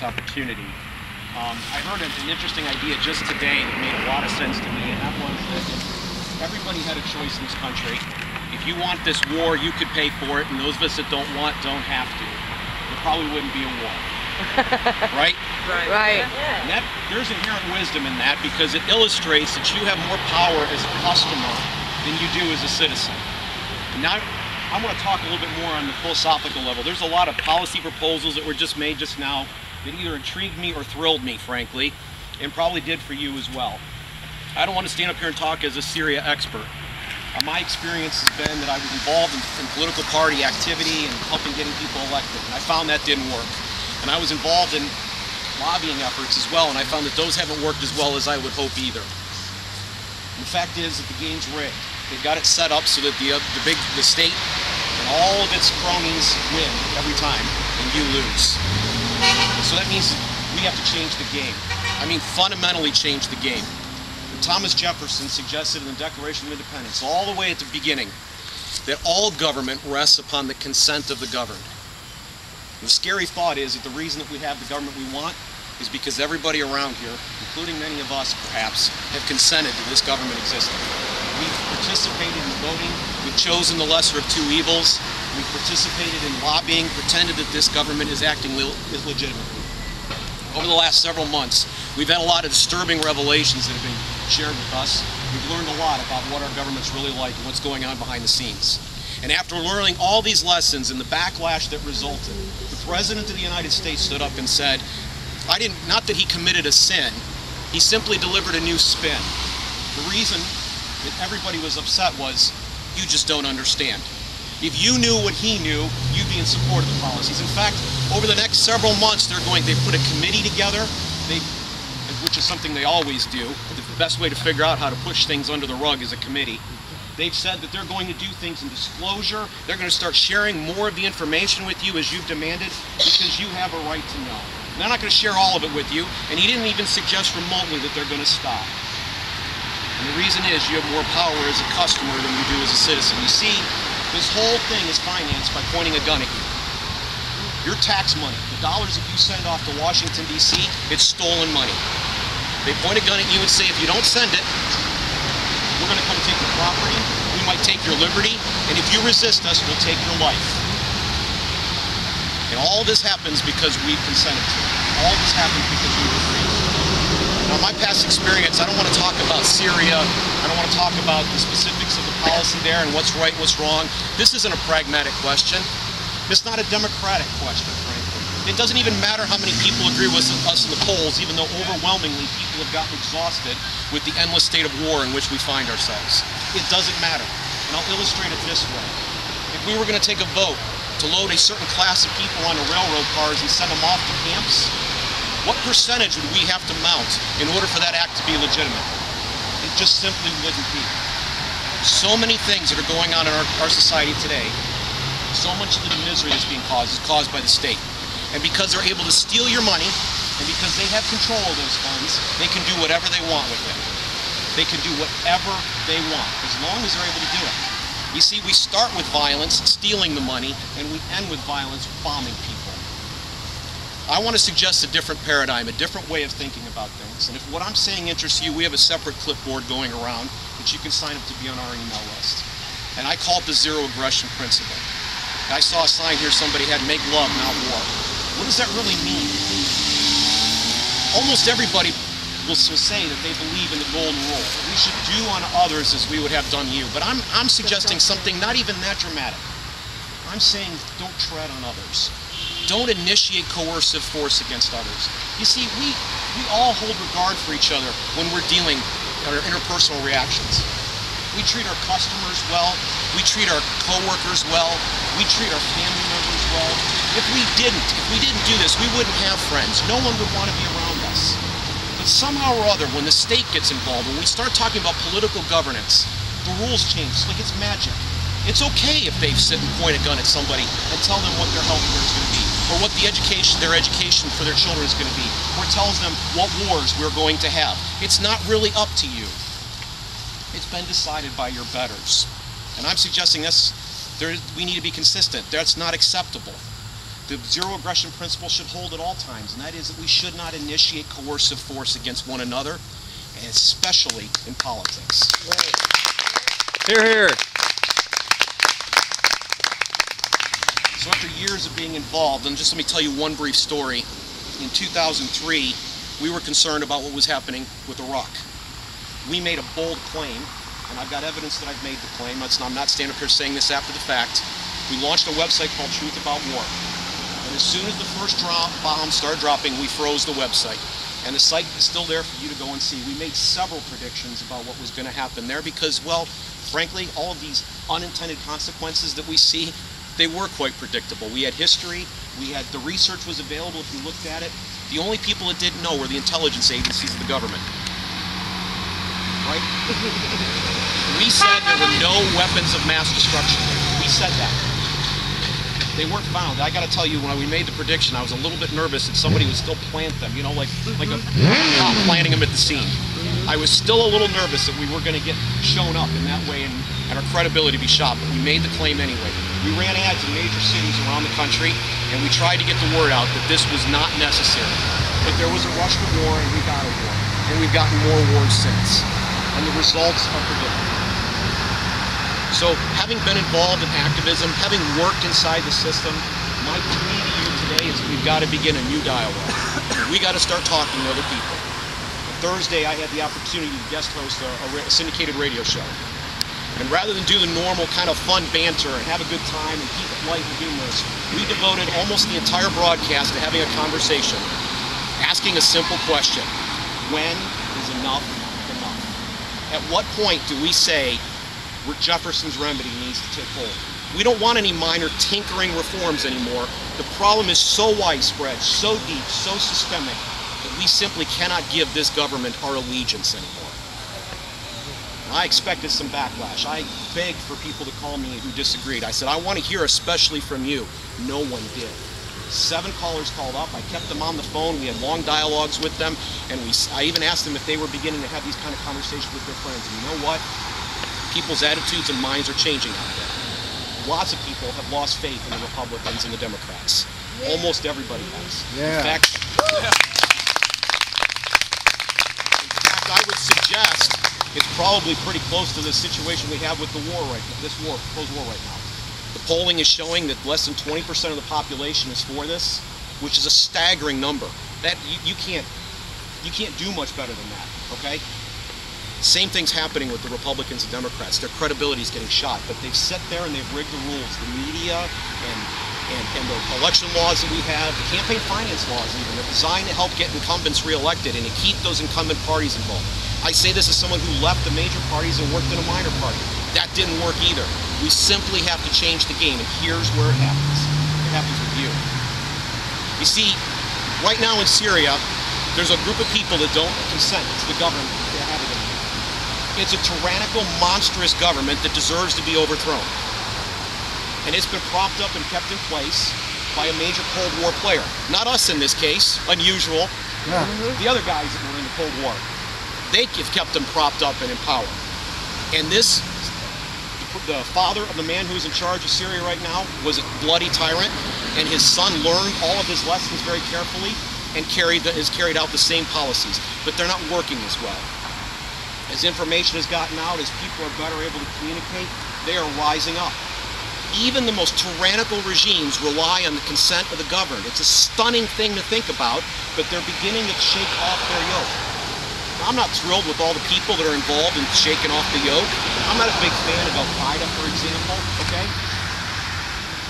Opportunity. I heard an interesting idea just today that made a lot of sense to me, and that was that if everybody had a choice in this country. If you want this war, you could pay for it, and those of us that don't want don't have to. There probably wouldn't be a war. Right? Right. And there's inherent wisdom in that because it illustrates that you have more power as a customer than you do as a citizen. And now, I want to talk a little bit more on the philosophical level. There's a lot of policy proposals that were just made just now that either intrigued me or thrilled me, frankly, and probably did for you as well. I don't want to stand up here and talk as a Syria expert. My experience has been that I was involved in political party activity and helping getting people elected, and I found that didn't work. And I was involved in lobbying efforts as well, and I found that those haven't worked as well as I would hope either. And the fact is that the game's rigged. They've got it set up so that the state and all of its cronies win every time, and you lose. So that means we have to change the game. I mean, fundamentally change the game. And Thomas Jefferson suggested in the Declaration of Independence, all the way at the beginning, that all government rests upon the consent of the governed. And the scary thought is that the reason that we have the government we want is because everybody around here, including many of us perhaps, have consented to this government existing. We've participated in voting, we've chosen the lesser of two evils, we've participated in lobbying, pretended that this government is acting legitimately. Over the last several months, we've had a lot of disturbing revelations that have been shared with us. We've learned a lot about what our government's really like and what's going on behind the scenes. And after learning all these lessons and the backlash that resulted, the President of the United States stood up and said, not that he committed a sin, he simply delivered a new spin. The reason that everybody was upset was, you just don't understand. If you knew what he knew, you'd be in support of the policies. In fact, over the next several months, they put a committee together, which is something they always do. The best way to figure out how to push things under the rug is a committee. They've said that they're going to do things in disclosure. They're going to start sharing more of the information with you as you've demanded because you have a right to know. And they're not going to share all of it with you, and he didn't even suggest remotely that they're going to stop. And the reason is you have more power as a customer than you do as a citizen. You see, this whole thing is financed by pointing a gun at you. Your tax money, the dollars that you send off to Washington, D.C., it's stolen money. They point a gun at you and say, if you don't send it, we're going to come take your property, we might take your liberty, and if you resist us, we'll take your life. And all this happens because we've consented to it. All this happens because we were free. Now, my past experience, I don't want to talk about Syria. I don't want to talk about the specifics of the policy there and what's right and what's wrong. This isn't a pragmatic question. It's not a democratic question, frankly. It doesn't even matter how many people agree with us in the polls, even though overwhelmingly people have gotten exhausted with the endless state of war in which we find ourselves. It doesn't matter. And I'll illustrate it this way. If we were going to take a vote to load a certain class of people onto railroad cars and send them off to camps, what percentage would we have to mount in order for that act to be legitimate? It just simply wouldn't be. So many things that are going on in our society today, so much of the misery that's being caused is caused by the state. And because they're able to steal your money, and because they have control of those funds, they can do whatever they want with it. They can do whatever they want, as long as they're able to do it. You see, we start with violence, stealing the money, and we end with violence, bombing people. I want to suggest a different paradigm, a different way of thinking about things. And if what I'm saying interests you, we have a separate clipboard going around that you can sign up to be on our email list. And I call it the zero aggression principle. I saw a sign here, somebody had make love, not war. What does that really mean? Almost everybody will say that they believe in the golden rule. We should do unto others as we would have done you. But I'm suggesting something not even that dramatic. I'm saying don't tread on others. Don't initiate coercive force against others. You see, we all hold regard for each other when we're dealing with our interpersonal reactions. We treat our customers well. We treat our coworkers well. We treat our family members well. If we didn't do this, we wouldn't have friends. No one would want to be around us. But somehow or other, when the state gets involved, when we start talking about political governance, the rules change. It's like it's magic. It's okay if they sit and point a gun at somebody and tell them what their health care is going to be, or what their education for their children is going to be, or it tells them what wars we're going to have. It's not really up to you. It's been decided by your betters. And I'm suggesting we need to be consistent. That's not acceptable. the zero aggression principle should hold at all times, and that is that we should not initiate coercive force against one another, and especially in politics. Hear, hear. So after years of being involved, and just let me tell you one brief story. In 2003, we were concerned about what was happening with Iraq. We made a bold claim, and I've got evidence that I've made the claim. I'm not standing up here saying this after the fact. We launched a website called Truth About War. And as soon as the first bombs started dropping, we froze the website. And the site is still there for you to go and see. We made several predictions about what was going to happen there because, well, frankly, all of these unintended consequences that we see, they were quite predictable. We had history, the research was available if you looked at it. The only people that didn't know were the intelligence agencies of the government. Right? We said there were no weapons of mass destruction. We said that. They weren't found. I got to tell you, when we made the prediction, I was a little bit nervous that somebody would still plant them, you know, like a cop planting them at the scene. I was still a little nervous that we were going to get shown up in that way and our credibility be shot, but we made the claim anyway. We ran ads in major cities around the country, and we tried to get the word out that this was not necessary. But there was a rush to war, and we got a war. And we've gotten more wars since. And the results are predictable. So, having been involved in activism, having worked inside the system, my plea to you today is we've got to begin a new dialogue. We got to start talking to other people. Thursday, I had the opportunity to guest host a syndicated radio show. And rather than do the normal kind of fun banter and have a good time and keep it light and humorous, we devoted almost the entire broadcast to having a conversation, asking a simple question: when is enough enough? At what point do we say Jefferson's remedy needs to take hold? We don't want any minor tinkering reforms anymore. The problem is so widespread, so deep, so systemic, that we simply cannot give this government our allegiance anymore. And I expected some backlash. I begged for people to call me who disagreed. I said, I want to hear especially from you. No one did. 7 callers called up. I kept them on the phone. We had long dialogues with them, and I even asked them if they were beginning to have these kind of conversations with their friends. And you know what? People's attitudes and minds are changing out there. Lots of people have lost faith in the Republicans and the Democrats. Yeah. Almost everybody has. Yeah. In fact, I would suggest it's probably pretty close to the situation we have with the war right now, proposed war right now. The polling is showing that less than 20% of the population is for this, which is a staggering number. That you can't do much better than that, okay? Same thing's happening with the Republicans and Democrats. Their credibility is getting shot, but they've sat there and they've rigged the rules. The media and the election laws that we have, the campaign finance laws even, they're designed to help get incumbents reelected and to keep those incumbent parties involved. I say this as someone who left the major parties and worked in a minor party. That didn't work either. We simply have to change the game, and here's where it happens. It happens with you. You see, right now in Syria, there's a group of people that don't consent to the government to have it. It's a tyrannical, monstrous government that deserves to be overthrown. And it's been propped up and kept in place by a major Cold War player. Not us in this case, unusual. Yeah. The other guys that were in the Cold War. They have kept them propped up and in power. And the father of the man who's in charge of Syria right now was a bloody tyrant, and his son learned all of his lessons very carefully and has carried out the same policies. But they're not working as well. As information has gotten out, as people are better able to communicate, they are rising up. Even the most tyrannical regimes rely on the consent of the governed. It's a stunning thing to think about, but they're beginning to shake off their yoke. Now, I'm not thrilled with all the people that are involved in shaking off the yoke. I'm not a big fan of Al-Qaeda, for example, okay?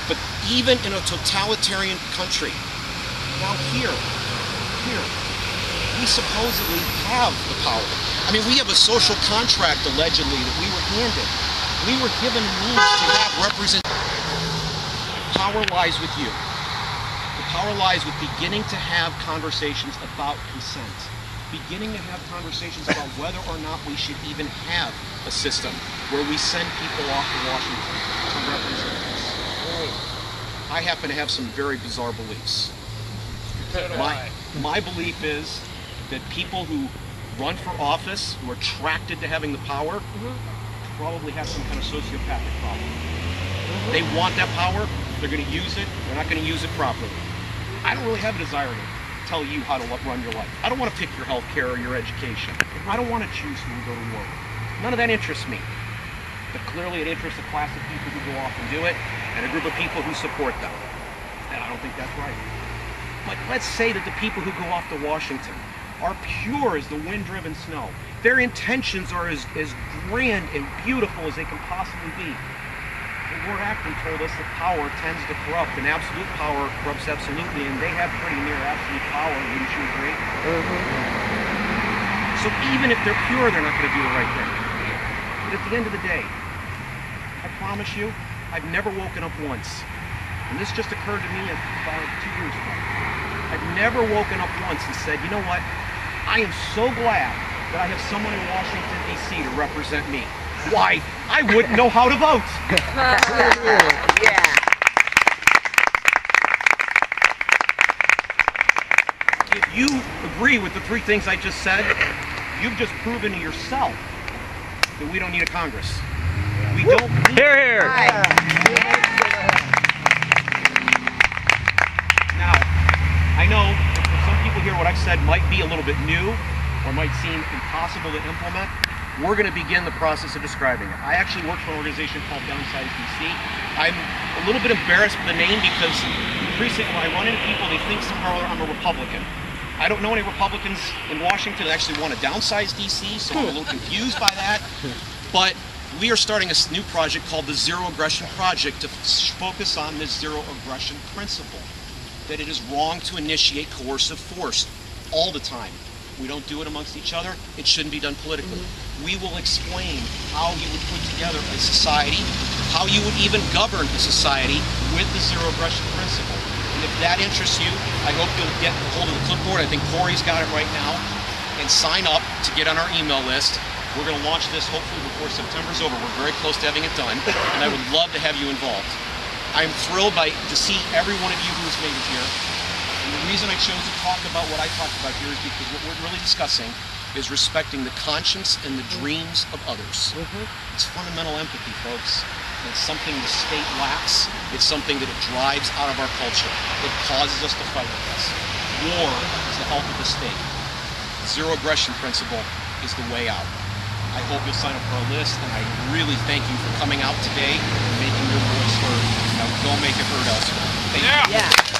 But even in a totalitarian country, now here, we supposedly have the power. I mean, we have a social contract, allegedly, that we were handed. We were given means to have representation. Power lies with you. The power lies with beginning to have conversations about consent. Beginning to have conversations about whether or not we should even have a system where we send people off to Washington to represent us. I happen to have some very bizarre beliefs. My belief is that people who run for office, who are attracted to having the power, probably have some kind of sociopathic problem. They want that power. They're going to use it. They're not going to use it properly. I don't really have a desire to tell you how to run your life. I don't want to pick your health care or your education. I don't want to choose who will go to war. None of that interests me. But clearly it interests a class of people who go off and do it, and a group of people who support them. And I don't think that's right. But let's say that the people who go off to Washington are pure as the wind-driven snow. Their intentions are as grand and beautiful as they can possibly be. The Lord Akron told us that power tends to corrupt, and absolute power corrupts absolutely, and they have pretty near absolute power, wouldn't you agree? So even if they're pure, they're not going to do the right thing. But at the end of the day, I promise you, I've never woken up once, and this just occurred to me about 2 years ago. I've never woken up once and said, you know what, I am so glad that I have someone in Washington, D.C. to represent me. Why? I wouldn't know how to vote. Yeah. If you agree with the three things I just said, you've just proven to yourself that we don't need a Congress. We don't need Here, here. Now, I know for some people here what I've said might be a little bit new or might seem impossible to implement. We're going to begin the process of describing it. I actually work for an organization called Downsize DC. I'm a little bit embarrassed with the name because increasingly when I run into people, they think somehow I'm a Republican. I don't know any Republicans in Washington that actually want to downsize DC, so I'm a little confused by that. But we are starting a new project called the Zero Aggression Project to focus on this zero aggression principle. That it is wrong to initiate coercive force all the time. We don't do it amongst each other. It shouldn't be done politically. We will explain how you would put together a society, how you would even govern a society with the zero aggression principle. And if that interests you, I hope you'll get a hold of the clipboard. I think Corey's got it right now. And sign up to get on our email list. We're going to launch this hopefully before September's over. We're very close to having it done. And I would love to have you involved. I'm thrilled to see every one of you who has made it here. And the reason I chose to talk about what I talked about here is because what we're really discussing is respecting the conscience and the dreams of others. It's fundamental empathy, folks. And it's something the state lacks. It's something that it drives out of our culture. It causes us to fight with us. War is the health of the state. The zero aggression principle is the way out. I hope you'll sign up for our list, and I really thank you for coming out today and making your voice heard. Now go make it heard elsewhere. Thank you. Yeah.